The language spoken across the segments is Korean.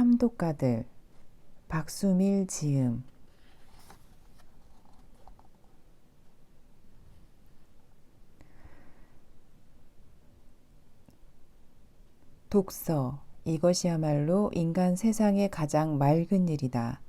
탐독가들 박수밀 지음. 독서, 이것이야말로 인간 세상의 가장 맑은 일이다.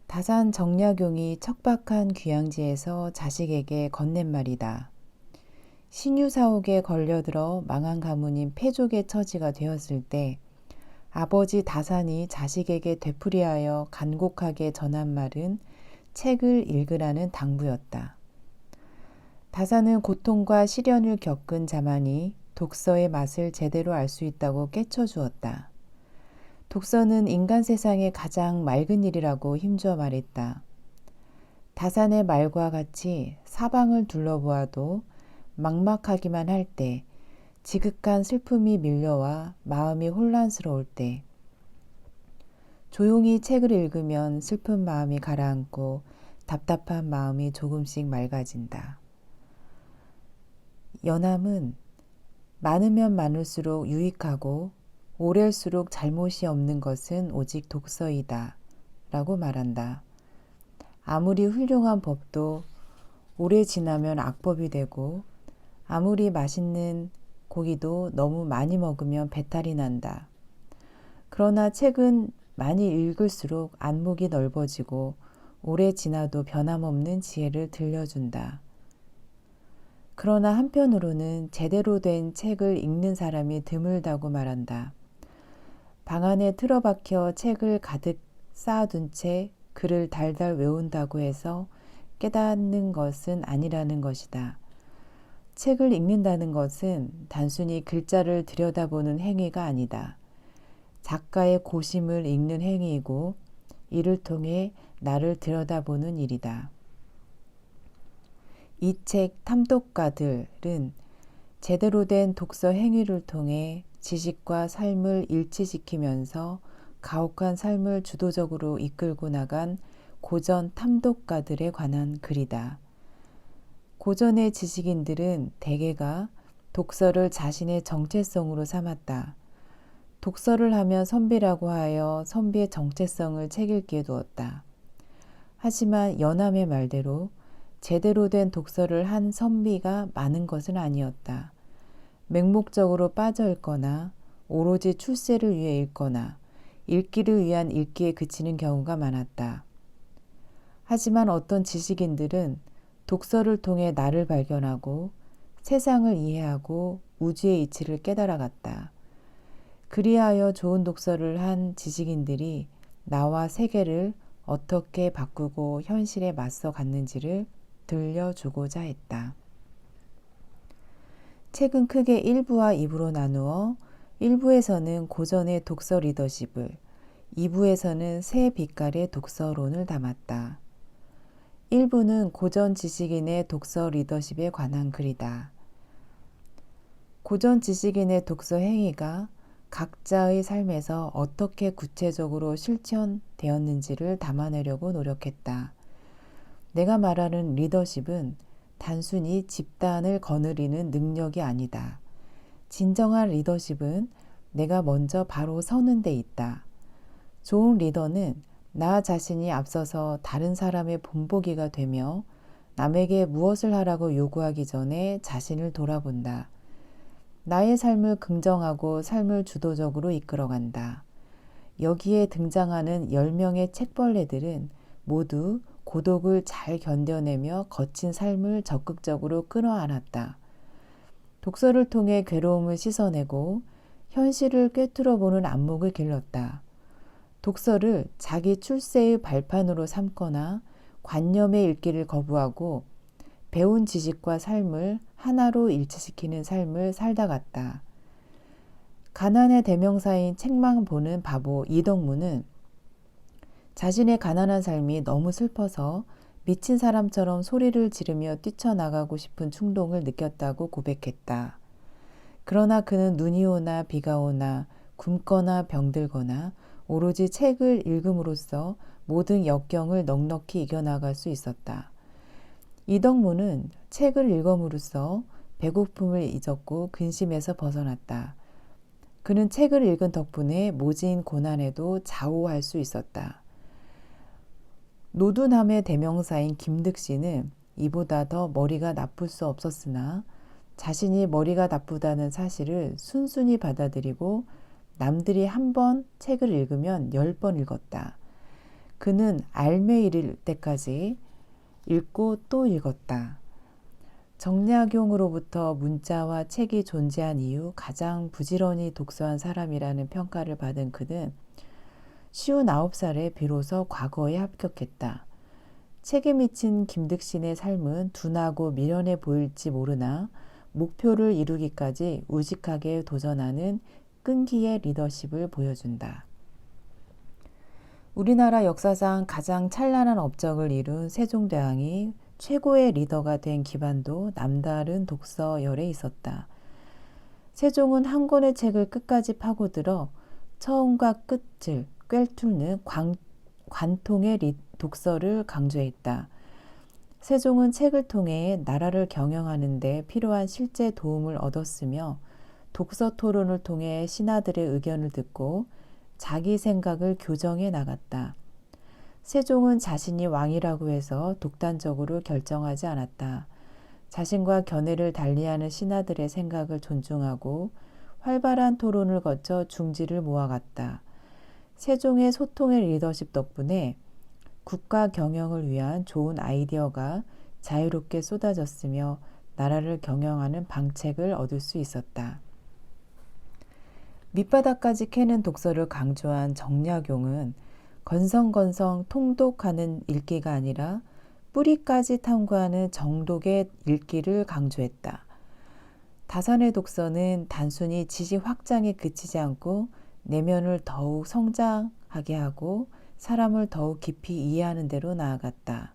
다산 정약용이 척박한 귀양지에서 자식에게 건넨 말이다. 신유사옥에 걸려들어 망한 가문인 패족의 처지가 되었을 때 아버지 다산이 자식에게 되풀이하여 간곡하게 전한 말은 책을 읽으라는 당부였다. 다산은 고통과 시련을 겪은 자만이 독서의 맛을 제대로 알 수 있다고 깨쳐주었다. 독서는 인간 세상의 가장 맑은 일이라고 힘주어 말했다. 다산의 말과 같이 사방을 둘러보아도 막막하기만 할 때, 지극한 슬픔이 밀려와 마음이 혼란스러울 때, 조용히 책을 읽으면 슬픈 마음이 가라앉고 답답한 마음이 조금씩 맑아진다. 연함은 많으면 많을수록 유익하고 오랠수록 잘못이 없는 것은 오직 독서이다 라고 말한다. 아무리 훌륭한 법도 오래 지나면 악법이 되고 아무리 맛있는 고기도 너무 많이 먹으면 배탈이 난다. 그러나 책은 많이 읽을수록 안목이 넓어지고 오래 지나도 변함없는 지혜를 들려준다. 그러나 한편으로는 제대로 된 책을 읽는 사람이 드물다고 말한다. 방 안에 틀어박혀 책을 가득 쌓아둔 채 글을 달달 외운다고 해서 깨닫는 것은 아니라는 것이다. 책을 읽는다는 것은 단순히 글자를 들여다보는 행위가 아니다. 작가의 고심을 읽는 행위이고 이를 통해 나를 들여다보는 일이다. 이 책 탐독가들은 제대로 된 독서 행위를 통해 지식과 삶을 일치시키면서 가혹한 삶을 주도적으로 이끌고 나간 고전 탐독가들에 관한 글이다. 고전의 지식인들은 대개가 독서를 자신의 정체성으로 삼았다. 독서를 하면 선비라고 하여 선비의 정체성을 책 읽기에 두었다. 하지만 연함의 말대로 제대로 된 독서를 한 선비가 많은 것은 아니었다. 맹목적으로 빠져 읽거나 오로지 출세를 위해 읽거나 읽기를 위한 읽기에 그치는 경우가 많았다. 하지만 어떤 지식인들은 독서를 통해 나를 발견하고 세상을 이해하고 우주의 이치를 깨달아갔다. 그리하여 좋은 독서를 한 지식인들이 나와 세계를 어떻게 바꾸고 현실에 맞서 갔는지를 들려주고자 했다. 책은 크게 1부와 2부로 나누어 1부에서는 고전의 독서 리더십을, 2부에서는 새 빛깔의 독서론을 담았다. 1부는 고전 지식인의 독서 리더십에 관한 글이다. 고전 지식인의 독서 행위가 각자의 삶에서 어떻게 구체적으로 실천되었는지를 담아내려고 노력했다. 내가 말하는 리더십은 단순히 집단을 거느리는 능력이 아니다. 진정한 리더십은 내가 먼저 바로 서는 데 있다. 좋은 리더는 나 자신이 앞서서 다른 사람의 본보기가 되며 남에게 무엇을 하라고 요구하기 전에 자신을 돌아본다. 나의 삶을 긍정하고 삶을 주도적으로 이끌어간다. 여기에 등장하는 10명의 책벌레들은 모두 고독을 잘 견뎌내며 거친 삶을 적극적으로 끌어안았다. 독서를 통해 괴로움을 씻어내고 현실을 꿰뚫어보는 안목을 길렀다. 독서를 자기 출세의 발판으로 삼거나 관념의 읽기를 거부하고 배운 지식과 삶을 하나로 일치시키는 삶을 살다 갔다. 가난의 대명사인 책만 보는 바보 이덕무는 자신의 가난한 삶이 너무 슬퍼서 미친 사람처럼 소리를 지르며 뛰쳐나가고 싶은 충동을 느꼈다고 고백했다. 그러나 그는 눈이 오나 비가 오나 굶거나 병들거나 오로지 책을 읽음으로써 모든 역경을 넉넉히 이겨나갈 수 있었다. 이덕무는 책을 읽음으로써 배고픔을 잊었고 근심에서 벗어났다. 그는 책을 읽은 덕분에 모진 고난에도 좌우할 수 있었다. 노두남의 대명사인 김득신은 이보다 더 머리가 나쁠 수 없었으나 자신이 머리가 나쁘다는 사실을 순순히 받아들이고 남들이 한 번 책을 읽으면 10번 읽었다. 그는 알매 이를 때까지 읽고 또 읽었다. 정약용으로부터 문자와 책이 존재한 이후 가장 부지런히 독서한 사람이라는 평가를 받은 그는 59살에 비로소 과거에 합격했다. 책에 미친 김득신의 삶은 둔하고 미련해 보일지 모르나 목표를 이루기까지 우직하게 도전하는 끈기의 리더십을 보여준다. 우리나라 역사상 가장 찬란한 업적을 이룬 세종대왕이 최고의 리더가 된 기반도 남다른 독서열에 있었다. 세종은 한 권의 책을 끝까지 파고들어 처음과 끝을 꿰뚫는 관통의 독서를 강조했다. 세종은 책을 통해 나라를 경영하는 데 필요한 실제 도움을 얻었으며 독서 토론을 통해 신하들의 의견을 듣고 자기 생각을 교정해 나갔다. 세종은 자신이 왕이라고 해서 독단적으로 결정하지 않았다. 자신과 견해를 달리하는 신하들의 생각을 존중하고 활발한 토론을 거쳐 중지를 모아갔다. 세종의 소통의 리더십 덕분에 국가 경영을 위한 좋은 아이디어가 자유롭게 쏟아졌으며 나라를 경영하는 방책을 얻을 수 있었다. 밑바닥까지 캐는 독서를 강조한 정약용은 건성건성 통독하는 읽기가 아니라 뿌리까지 탐구하는 정독의 읽기를 강조했다. 다산의 독서는 단순히 지식 확장에 그치지 않고 내면을 더욱 성장하게 하고 사람을 더욱 깊이 이해하는 데로 나아갔다.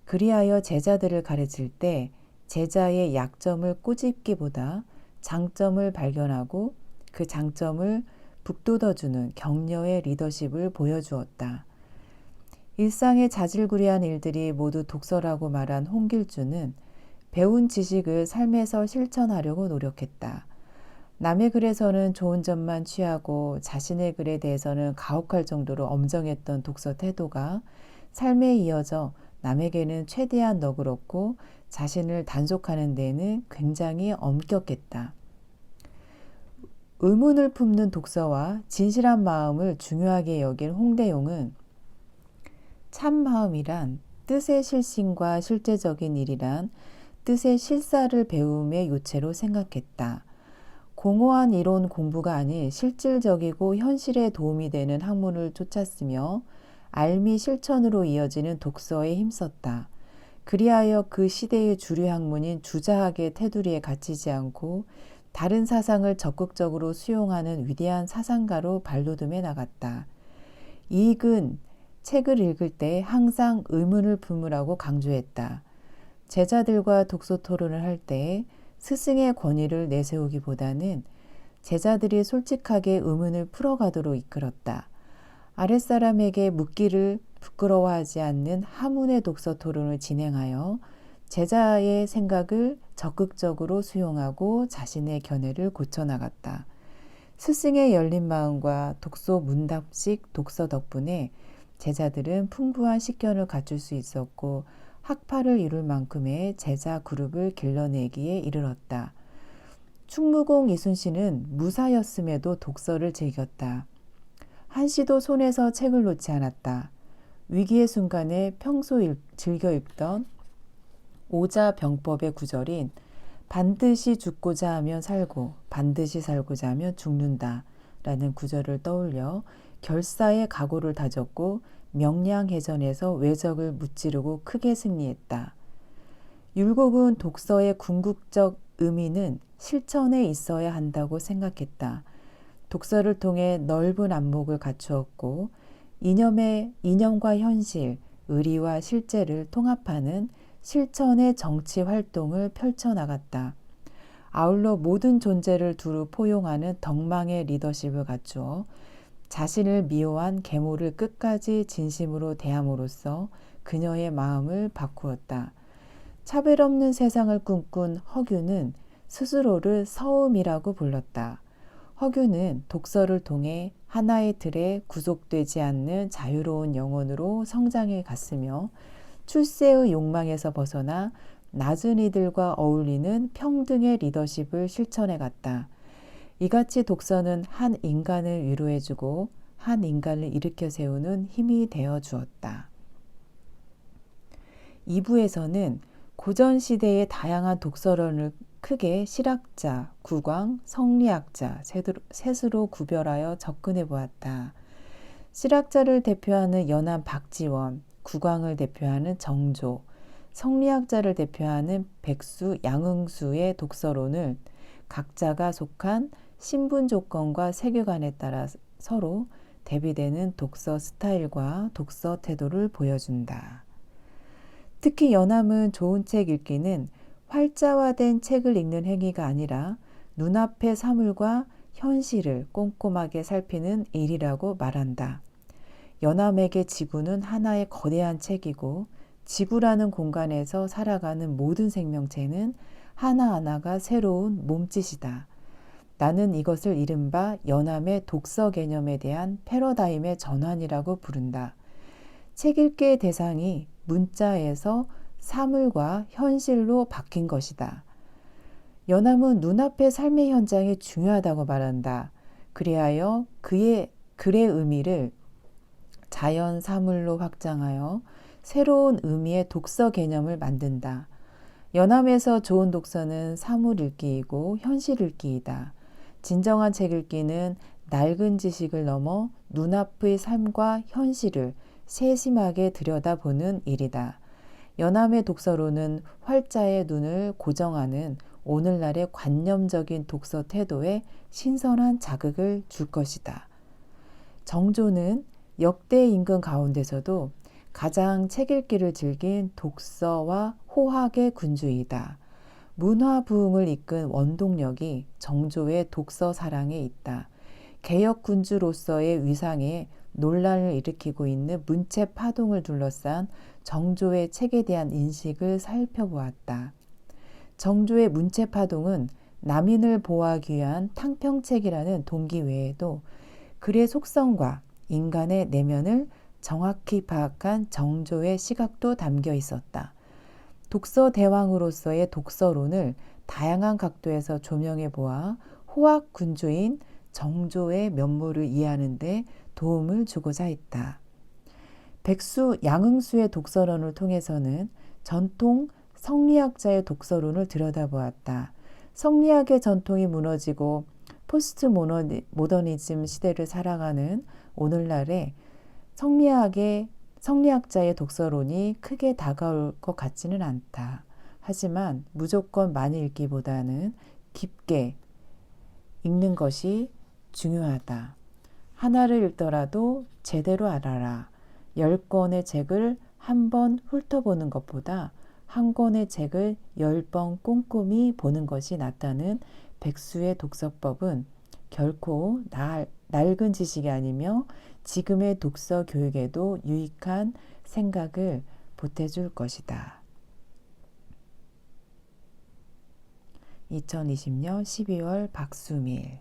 그리하여 제자들을 가르칠 때 제자의 약점을 꼬집기보다 장점을 발견하고 그 장점을 북돋워주는 격려의 리더십을 보여주었다. 일상의 자질구레한 일들이 모두 독서라고 말한 홍길주는 배운 지식을 삶에서 실천하려고 노력했다. 남의 글에서는 좋은 점만 취하고 자신의 글에 대해서는 가혹할 정도로 엄정했던 독서 태도가 삶에 이어져 남에게는 최대한 너그럽고 자신을 단속하는 데에는 굉장히 엄격했다. 의문을 품는 독서와 진실한 마음을 중요하게 여긴 홍대용은 참마음이란 뜻의 실신과 실제적인 일이란 뜻의 실사를 배움의 요체로 생각했다. 공허한 이론 공부가 아닌 실질적이고 현실에 도움이 되는 학문을 쫓았으며 알미 실천으로 이어지는 독서에 힘썼다. 그리하여 그 시대의 주류 학문인 주자학의 테두리에 갇히지 않고 다른 사상을 적극적으로 수용하는 위대한 사상가로 발돋움해 나갔다. 이익은 책을 읽을 때 항상 의문을 품으라고 강조했다. 제자들과 독서 토론을 할 때 스승의 권위를 내세우기보다는 제자들이 솔직하게 의문을 풀어가도록 이끌었다. 아랫사람에게 묻기를 부끄러워하지 않는 하문의 독서 토론을 진행하여 제자의 생각을 적극적으로 수용하고 자신의 견해를 고쳐나갔다. 스승의 열린 마음과 독소 문답식 독서 덕분에 제자들은 풍부한 식견을 갖출 수 있었고 학파를 이룰 만큼의 제자 그룹을 길러내기에 이르렀다. 충무공 이순신은 무사였음에도 독서를 즐겼다. 한시도 손에서 책을 놓지 않았다. 위기의 순간에 평소 즐겨 읽던 오자병법의 구절인 반드시 죽고자 하면 살고 반드시 살고자 하면 죽는다 라는 구절을 떠올려 결사의 각오를 다졌고 명량해전에서 외적을 무찌르고 크게 승리했다. 율곡은 독서의 궁극적 의미는 실천에 있어야 한다고 생각했다. 독서를 통해 넓은 안목을 갖추었고 이념과 현실, 의리와 실제를 통합하는 실천의 정치 활동을 펼쳐나갔다. 아울러 모든 존재를 두루 포용하는 덕망의 리더십을 갖추어 자신을 미워한 계모를 끝까지 진심으로 대함으로써 그녀의 마음을 바꾸었다. 차별 없는 세상을 꿈꾼 허균은 스스로를 서음이라고 불렀다. 허균은 독서를 통해 하나의 틀에 구속되지 않는 자유로운 영혼으로 성장해 갔으며 출세의 욕망에서 벗어나 낮은 이들과 어울리는 평등의 리더십을 실천해 갔다. 이같이 독서는 한 인간을 위로해주고 한 인간을 일으켜 세우는 힘이 되어 주었다. 2부에서는 고전시대의 다양한 독서론을 크게 실학자, 국왕, 성리학자 셋으로 구별하여 접근해 보았다. 실학자를 대표하는 연암 박지원, 국왕을 대표하는 정조, 성리학자를 대표하는 백수, 양응수의 독서론을 각자가 속한 신분 조건과 세계관에 따라 서로 대비되는 독서 스타일과 독서 태도를 보여준다. 특히 연암은 좋은 책 읽기는 활자화된 책을 읽는 행위가 아니라 눈앞의 사물과 현실을 꼼꼼하게 살피는 일이라고 말한다. 연암에게 지구는 하나의 거대한 책이고 지구라는 공간에서 살아가는 모든 생명체는 하나하나가 새로운 몸짓이다. 나는 이것을 이른바 연암의 독서 개념에 대한 패러다임의 전환이라고 부른다. 책 읽기의 대상이 문자에서 사물과 현실로 바뀐 것이다. 연암은 눈앞의 삶의 현장이 중요하다고 말한다. 그리하여 그의 글의 의미를 자연 사물로 확장하여 새로운 의미의 독서 개념을 만든다. 연암에서 좋은 독서는 사물 읽기이고 현실 읽기이다. 진정한 책 읽기는 낡은 지식을 넘어 눈앞의 삶과 현실을 세심하게 들여다보는 일이다. 연암의 독서로는 활자의 눈을 고정하는 오늘날의 관념적인 독서 태도에 신선한 자극을 줄 것이다. 정조는 역대 임금 가운데서도 가장 책 읽기를 즐긴 독서와 호학의 군주이다. 문화 부흥을 이끈 원동력이 정조의 독서 사랑에 있다. 개혁 군주로서의 위상에 논란을 일으키고 있는 문체 파동을 둘러싼 정조의 책에 대한 인식을 살펴보았다. 정조의 문체 파동은 남인을 보호하기 위한 탕평책이라는 동기 외에도 글의 속성과 인간의 내면을 정확히 파악한 정조의 시각도 담겨 있었다. 독서 대왕으로서의 독서론을 다양한 각도에서 조명해 보아 호학 군주인 정조의 면모를 이해하는 데 도움을 주고자 했다. 백수 양응수의 독서론을 통해서는 전통 성리학자의 독서론을 들여다보았다. 성리학의 전통이 무너지고 포스트 모더니즘 시대를 살아가는 오늘날에 성리학자의 독서론이 크게 다가올 것 같지는 않다. 하지만 무조건 많이 읽기보다는 깊게 읽는 것이 중요하다. 하나를 읽더라도 제대로 알아라. 10권의 책을 한 번 훑어보는 것보다 한 권의 책을 10번 꼼꼼히 보는 것이 낫다는 백수의 독서법은 결코 낡은 지식이 아니며 지금의 독서 교육에도 유익한 생각을 보태줄 것이다. 2020년 12월 박수밀.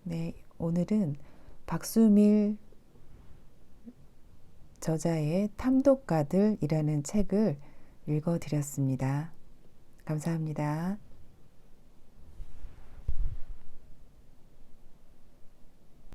네, 오늘은 박수밀 저자의 탐독가들이라는 책을 읽어드렸습니다. 감사합니다.